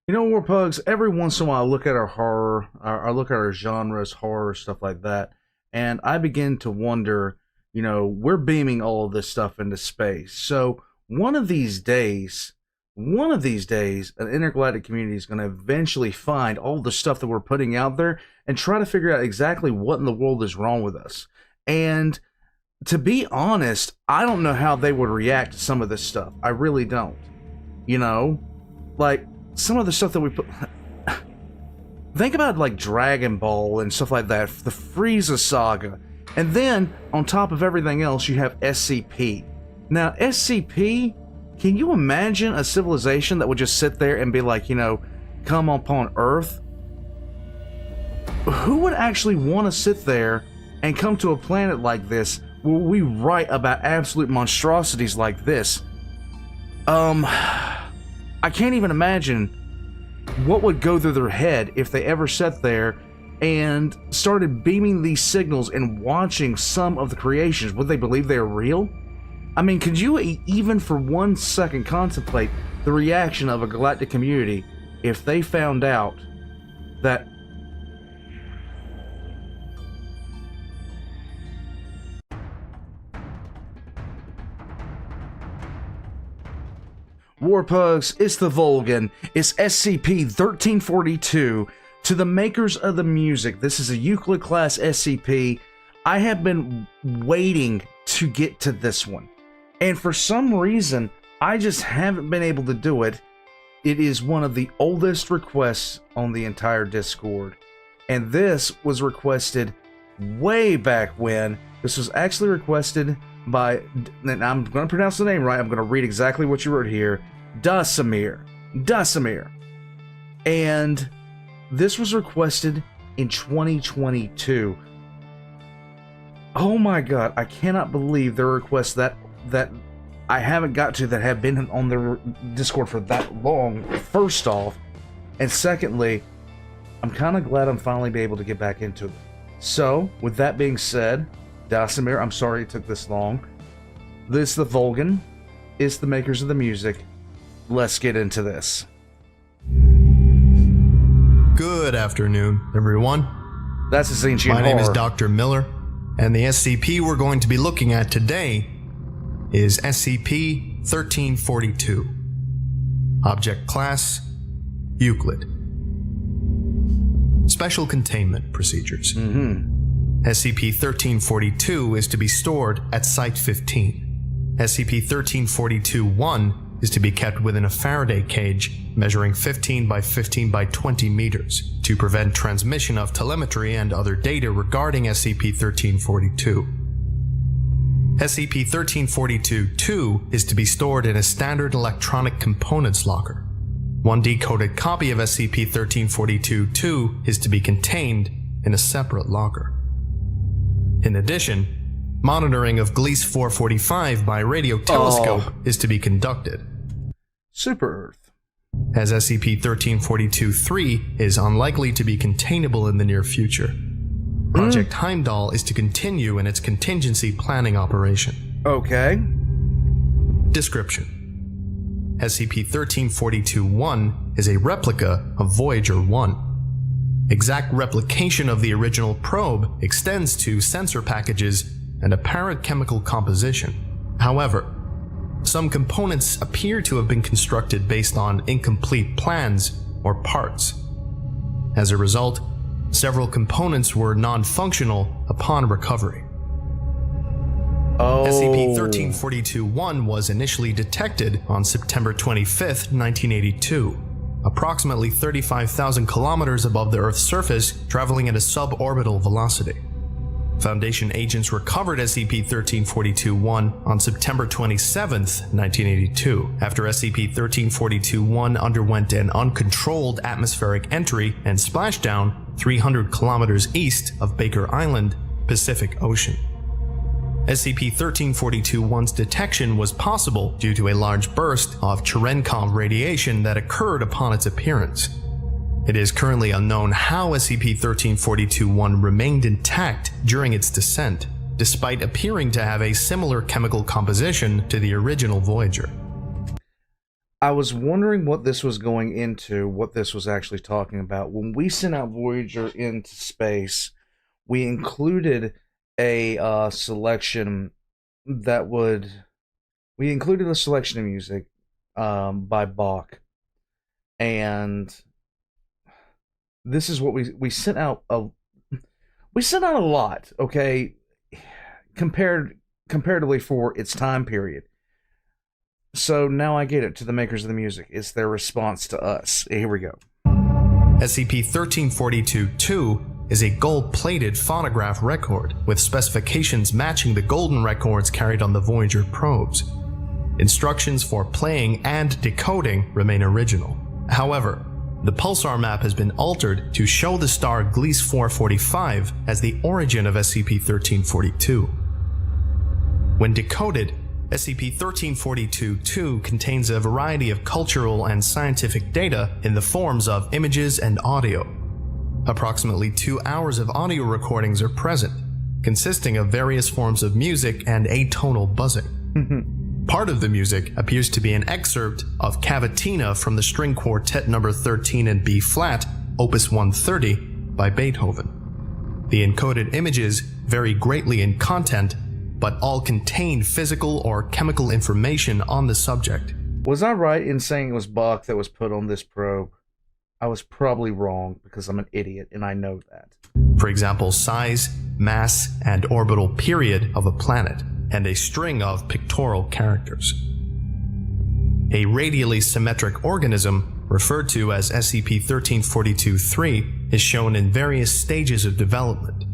You know, War Pugs, every once in a while I look at our horror, I look at our genres, horror, stuff like that, and I begin to wonder, we're beaming all of this stuff into space. So one of these days, an intergalactic community is going to eventually find all the stuff that we're putting out there and try to figure out exactly what in the world is wrong with us. And to be honest, I don't know how they would react to some of this stuff. I really don't. Like, some of the stuff that we put... Think about, like, Dragon Ball and stuff like that, the Frieza saga. And then, on top of everything else, you have SCP. Now, SCP, can you imagine a civilization that would just sit there and be like, come upon Earth? Who would actually want to sit there and come to a planet like this where we write about absolute monstrosities like this? I can't even imagine what would go through their head if they ever sat there and started beaming these signals and watching some of the creations. Would they believe they are real? I mean, could you even for 1 second contemplate the reaction of a galactic community if they found out that Warpugs, it's the Volgun, it's SCP-1342. To the makers of the music, this is a Euclid class SCP. I have been waiting to get to this one, and for some reason, I just haven't been able to do it. It is one of the oldest requests on the entire Discord, and this was requested way back when. This was actually requested by, and I'm going to pronounce the name right, I'm going to read exactly what you wrote here, Dasamir. And this was requested in 2022. Oh my god, I cannot believe there are requests that I haven't got to that have been on the Discord for that long, first off. And secondly, I'm kind of glad I'm finally be able to get back into it. So, with that being said, Dasamir, I'm sorry it took this long. This is the Volgun. It's the makers of the music. Let's get into this. Good afternoon, everyone. That's a sentient My name is horror. Dr. Miller, and the SCP we're going to be looking at today is SCP-1342. Object Class: Euclid. Special Containment Procedures. SCP-1342 is to be stored at Site-15. SCP-1342-1 is to be kept within a Faraday cage measuring 15 by 15 by 20 meters to prevent transmission of telemetry and other data regarding SCP-1342. SCP-1342-2 is to be stored in a standard electronic components locker. One decoded copy of SCP-1342-2 is to be contained in a separate locker. In addition, monitoring of Gliese 445 by radio telescope is to be conducted. Super Earth. As SCP-1342-3 is unlikely to be containable in the near future, Project Heimdall is to continue in its contingency planning operation. Okay. Description: SCP-1342-1 is a replica of Voyager 1. Exact replication of the original probe extends to sensor packages and apparent chemical composition. However, some components appear to have been constructed based on incomplete plans or parts. As a result, several components were non-functional upon recovery. SCP-1342-1 was initially detected on September 25th, 1982, approximately 35,000 kilometers above the Earth's surface, traveling at a suborbital velocity. Foundation agents recovered SCP-1342-1 on September 27th, 1982, after SCP-1342-1 underwent an uncontrolled atmospheric entry and splashdown 300 kilometers east of Baker Island, Pacific Ocean. SCP-1342-1's detection was possible due to a large burst of Cherenkov radiation that occurred upon its appearance. It is currently unknown how SCP-1342-1 remained intact during its descent, despite appearing to have a similar chemical composition to the original Voyager. I was wondering what this was going into, what this was actually talking about. When we sent out Voyager into space, we included a selection that would... We included a selection of music by Bach. And this is what we sent out we sent out a lot, okay, comparatively for its time period. So now I get it, to the makers of the music. It's their response to us. Here we go. SCP-1342-2 is a gold-plated phonograph record with specifications matching the golden records carried on the Voyager probes. Instructions for playing and decoding remain original. However, the pulsar map has been altered to show the star Gliese 445 as the origin of SCP-1342. When decoded, SCP-1342-2 contains a variety of cultural and scientific data in the forms of images and audio. Approximately 2 hours of audio recordings are present, consisting of various forms of music and atonal buzzing. Part of the music appears to be an excerpt of Cavatina from the String Quartet No. 13 in B-flat, Opus 130, by Beethoven. The encoded images vary greatly in content, but all contain physical or chemical information on the subject. Was I right in saying it was Bach that was put on this probe? I was probably wrong, because I'm an idiot and I know that. For example, size, mass, and orbital period of a planet, and a string of pictorial characters. A radially symmetric organism, referred to as SCP-1342-3, is shown in various stages of development.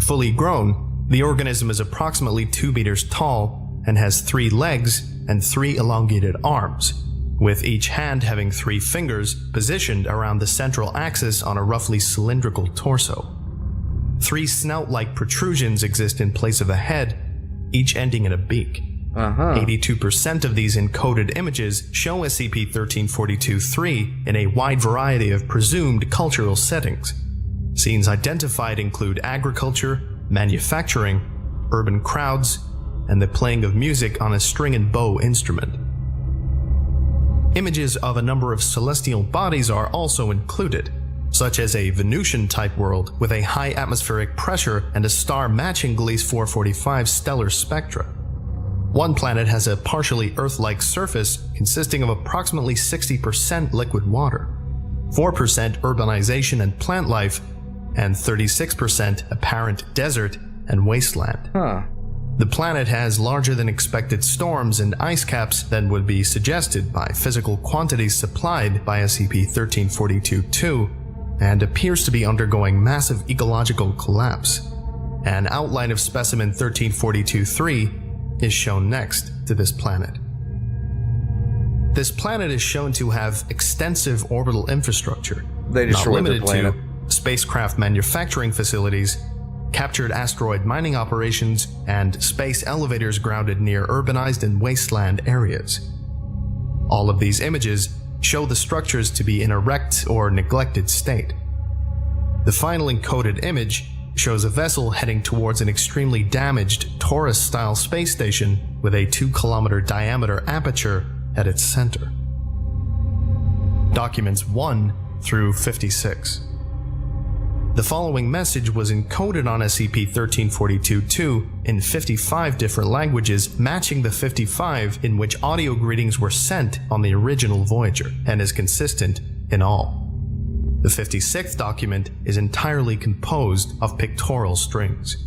Fully grown, the organism is approximately 2 meters tall and has 3 legs and 3 elongated arms, with each hand having 3 fingers positioned around the central axis on a roughly cylindrical torso. 3 snout-like protrusions exist in place of a head, each ending in a beak. 82% of these encoded images show SCP-1342-3 in a wide variety of presumed cultural settings. Scenes identified include agriculture, manufacturing, urban crowds, and the playing of music on a string and bow instrument. Images of a number of celestial bodies are also included, such as a Venusian-type world with a high atmospheric pressure and a star matching Gliese 445's stellar spectra. One planet has a partially Earth-like surface consisting of approximately 60% liquid water, 4% urbanization and plant life, and 36% apparent desert and wasteland. The planet has larger than expected storms and ice caps than would be suggested by physical quantities supplied by SCP-1342-2, and appears to be undergoing massive ecological collapse. An outline of specimen 1342-3 is shown next to this planet. This planet is shown to have extensive orbital infrastructure, They not destroyed the limited planet. to spacecraft manufacturing facilities, captured asteroid mining operations, and space elevators grounded near urbanized and wasteland areas. All of these images show the structures to be in a wrecked or neglected state. The final encoded image shows a vessel heading towards an extremely damaged Taurus-style space station with a 2-kilometer diameter aperture at its center. Documents 1 through 56. The following message was encoded on SCP-1342-2 in 55 different languages, matching the 55 in which audio greetings were sent on the original Voyager, and is consistent in all. The 56th document is entirely composed of pictorial strings.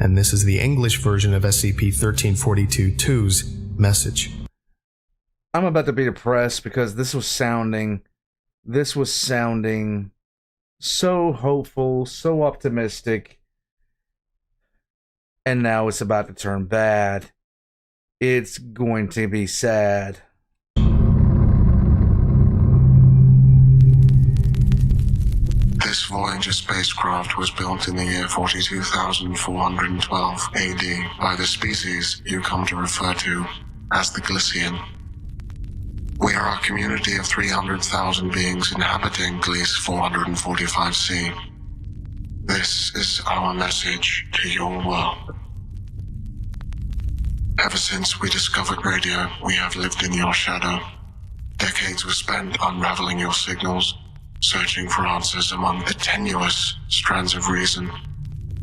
And this is the English version of SCP-1342-2's message. I'm about to be depressed because this was sounding so hopeful, so optimistic, and now it's about to turn bad. It's going to be sad. This Voyager spacecraft was built in the year 42,412 AD by the species you come to refer to as the Gliesian. We are a community of 300,000 beings inhabiting Gliese 445c. This is our message to your world. Ever since we discovered radio, we have lived in your shadow. Decades were spent unraveling your signals, searching for answers among the tenuous strands of reason.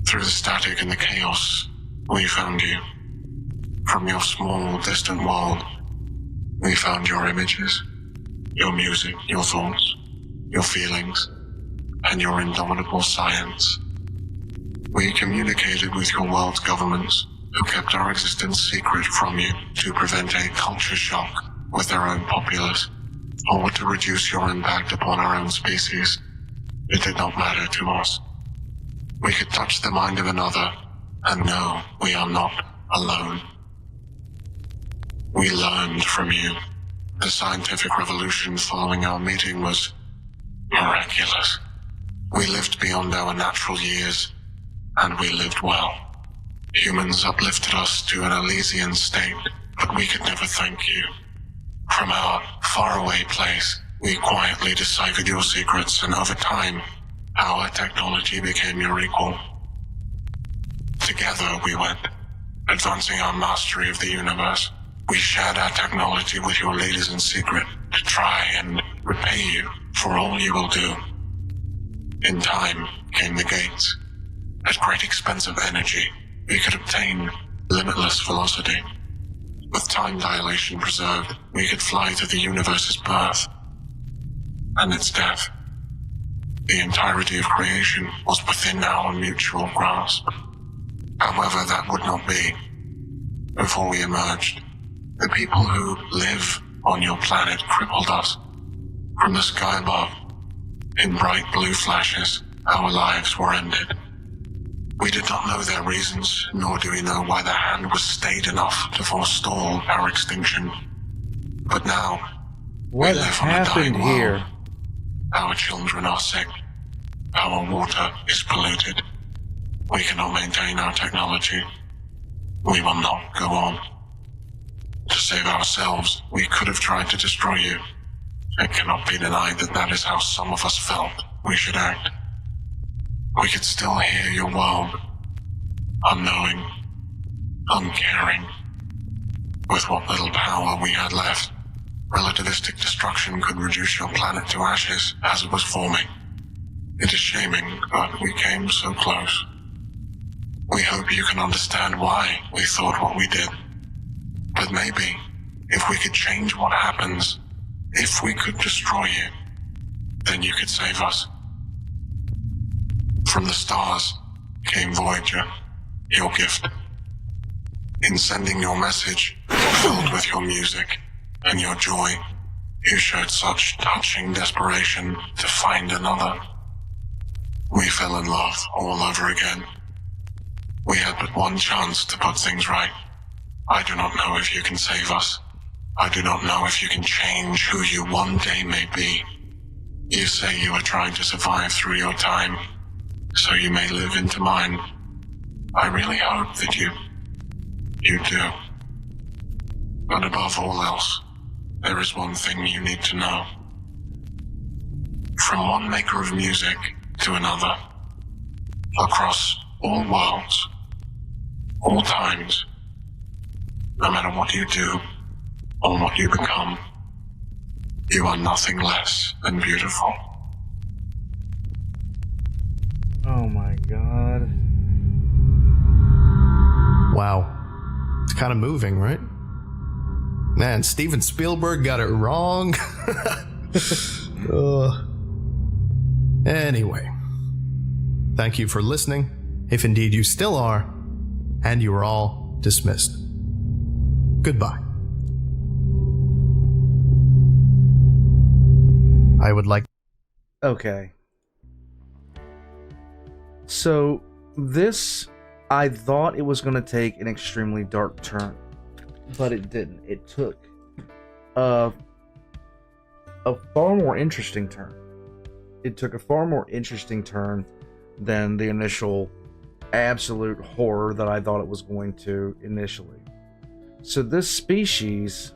Through the static and the chaos, we found you. From your small, distant world, we found your images, your music, your thoughts, your feelings, and your indomitable science. We communicated with your world's governments, who kept our existence secret from you to prevent a culture shock with their own populace, or to reduce your impact upon our own species. It did not matter to us. We could touch the mind of another, and know we are not alone. We learned from you. The scientific revolution following our meeting was miraculous. We lived beyond our natural years, and we lived well. Humans uplifted us to an Elysian state, but we could never thank you. From our faraway place, we quietly deciphered your secrets, and over time, our technology became your equal. Together we went, advancing our mastery of the universe. We shared our technology with your leaders in secret to try and repay you for all you will do. In time came the gates. At great expense of energy, we could obtain limitless velocity. With time dilation preserved, we could fly to the universe's birth and its death. The entirety of creation was within our mutual grasp. However, that would not be. Before we emerged, the people who live on your planet crippled us. From the sky above, in bright blue flashes, our lives were ended. We did not know their reasons, nor do we know why their hand was stayed enough to forestall our extinction. But now, What we live on a dying happened here? world. Our children are sick. Our water is polluted. We cannot maintain our technology. We will not go on. To save ourselves, we could have tried to destroy you. It cannot be denied that that is how some of us felt we should act. We could still hear your world, unknowing, uncaring. With what little power we had left, relativistic destruction could reduce your planet to ashes as it was forming. It is shaming, but we came so close. We hope you can understand why we thought what we did. But maybe, if we could change what happens, if we could destroy you, then you could save us. From the stars came Voyager, your gift. In sending your message, filled with your music and your joy, you showed such touching desperation to find another. We fell in love all over again. We had but one chance to put things right. I do not know if you can save us. I do not know if you can change who you one day may be. You say you are trying to survive through your time, so you may live into mine. I really hope that you do. But above all else, there is one thing you need to know. From one maker of music to another, across all worlds, all times, no matter what you do or what you become, you are nothing less than beautiful. Oh my god. Wow. It's kind of moving, right? Man, Steven Spielberg got it wrong. Anyway. Thank you for listening, if indeed you still are, and you are all dismissed. Goodbye. I would like... Okay. So, this, I thought it was going to take an extremely dark turn, but it didn't. It took a far more interesting turn. It took a far more interesting turn than the initial absolute horror that I thought it was going to initially. So this species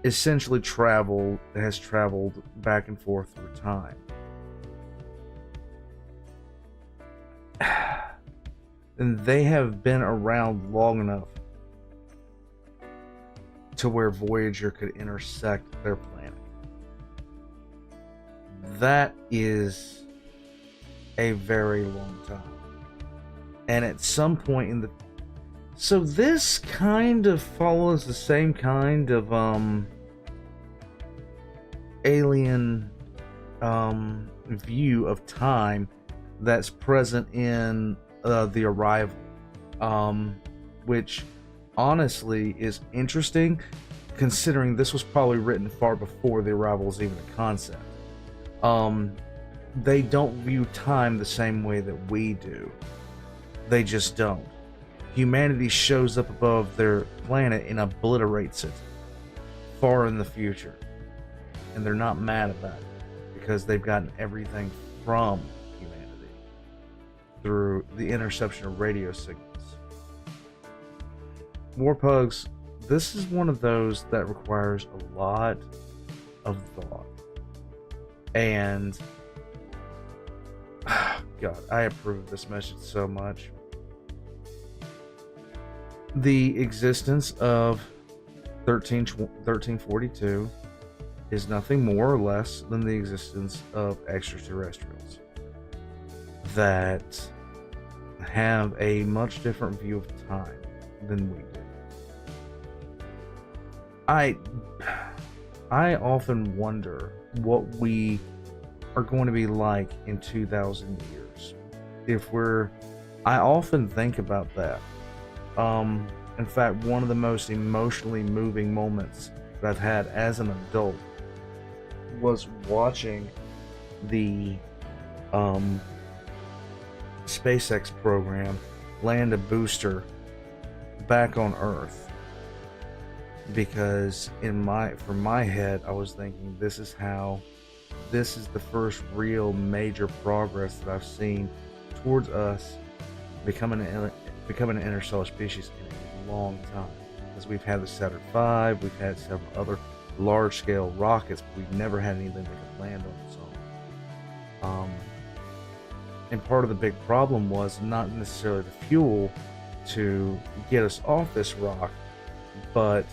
essentially has traveled back and forth through time. And they have been around long enough to where Voyager could intersect their planet. That is a very long time. And at some point in the... So this kind of follows the same kind of alien view of time that's present in The Arrival, which honestly is interesting, considering this was probably written far before The Arrival was even a concept. They don't view time the same way that we do. They just don't. Humanity shows up above their planet and obliterates it far in the future. And they're not mad about it because they've gotten everything from humanity through the interception of radio signals. Warpugs, this is one of those that requires a lot of thought. And God, I approve of this message so much. The existence of 1342 is nothing more or less than the existence of extraterrestrials that have a much different view of time than we do. I often wonder what we are going to be like in 2,000 years. I often think about that. In fact, one of the most emotionally moving moments that I've had as an adult was watching the SpaceX program land a booster back on Earth. Because from my head, I was thinking, this is the first real major progress that I've seen towards us becoming an interstellar species in a long time. Because we've had the Saturn V, we've had several other large-scale rockets, but we've never had anything that could land on its own. And part of the big problem was not necessarily the fuel to get us off this rock, but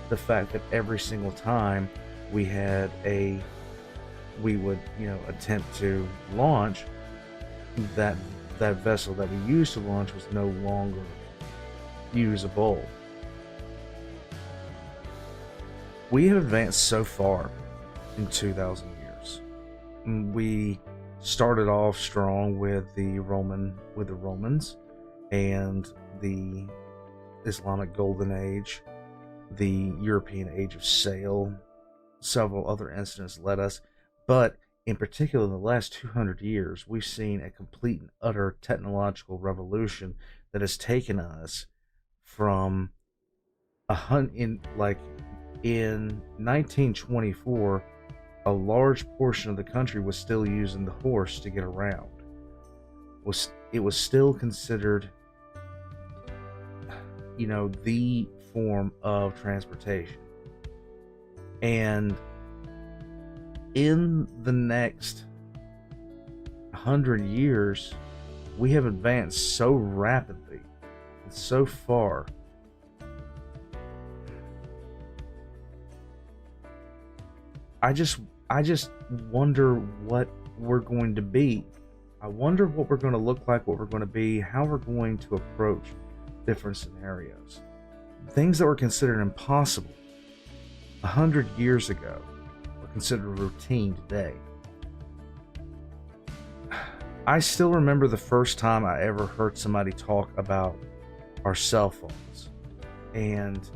the fact that every single time we would attempt to launch, that vessel that we used to launch was no longer usable. We have advanced so far in 2,000 years. We started off strong with the Romans and the Islamic Golden Age, the European Age of Sail. Several other incidents led us, but in particular, in the last 200 years, we've seen a complete and utter technological revolution that has taken us from in 1924, a large portion of the country was still using the horse to get around. It was still considered, the form of transportation. And in the next 100 years, we have advanced so rapidly and so far. I just wonder what we're going to be. I wonder what we're going to look like, what we're going to be, how we're going to approach different scenarios. Things that were considered impossible 100 years ago are considered routine today. I still remember the first time I ever heard somebody talk about our cell phones and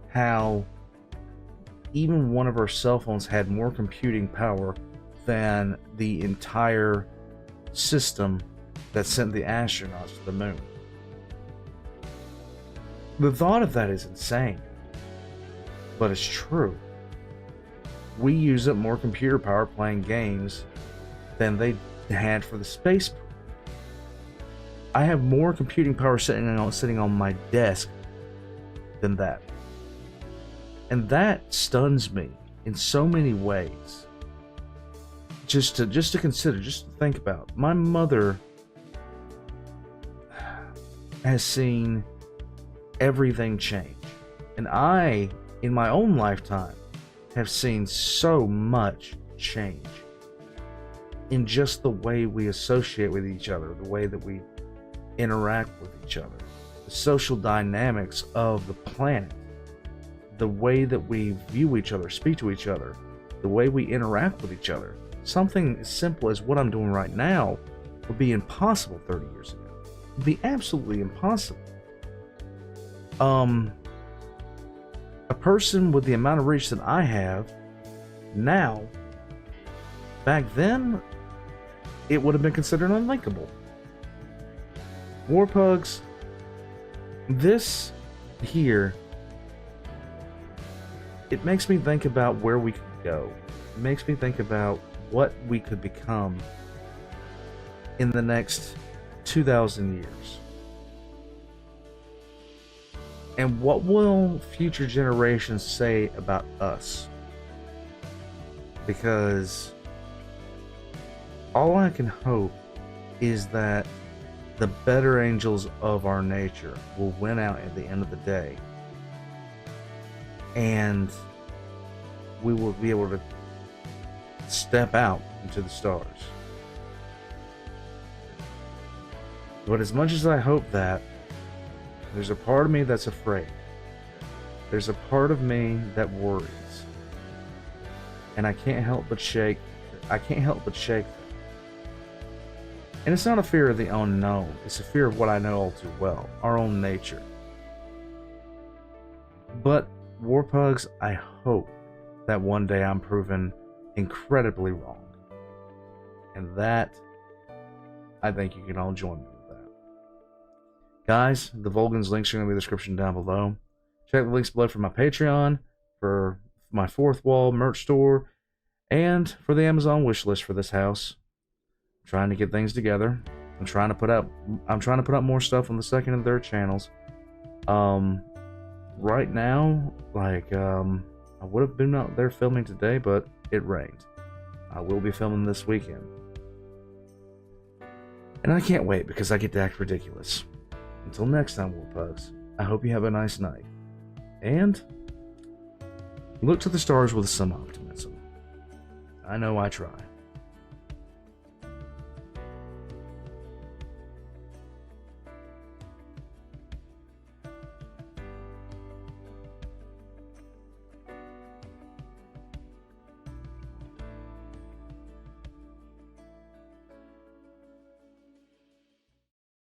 how even one of our cell phones had more computing power than the entire system that sent the astronauts to the moon. The thought of that is insane, but it's true. We use up more computer power playing games than they had for the space program. I have more computing power sitting on my desk than that. And that stuns me in so many ways. Just to consider, just to think about. My mother has seen everything change. And I in my own lifetime, have seen so much change in just the way we associate with each other, the way that we interact with each other, the social dynamics of the planet, the way that we view each other, speak to each other, the way we interact with each other. Something as simple as what I'm doing right now would be impossible 30 years ago. It would be absolutely impossible. A person with the amount of reach that I have now, back then, it would have been considered unthinkable. Warpugs, this here, it makes me think about where we could go. It makes me think about what we could become in the next 2,000 years. And what will future generations say about us? Because all I can hope is that the better angels of our nature will win out at the end of the day. And we will be able to step out into the stars. But as much as I hope that, there's a part of me that's afraid. There's a part of me that worries. And I can't help but shake that. And it's not a fear of the unknown. It's a fear of what I know all too well. Our own nature. But, Warpugs, I hope that one day I'm proven incredibly wrong. And that, I think you can all join me with that. Guys, the Volgun's links are going to be in the description down below. Check the links below for my Patreon, for my Fourth Wall merch store, and for the Amazon wish list for this house. I'm trying to get things together. I'm trying to put up more stuff on the second and third channels. Right now, I would have been out there filming today, but it rained. I will be filming this weekend. And I can't wait because I get to act ridiculous. Until next time, Warpugs, I hope you have a nice night. And look to the stars with some optimism. I know I try.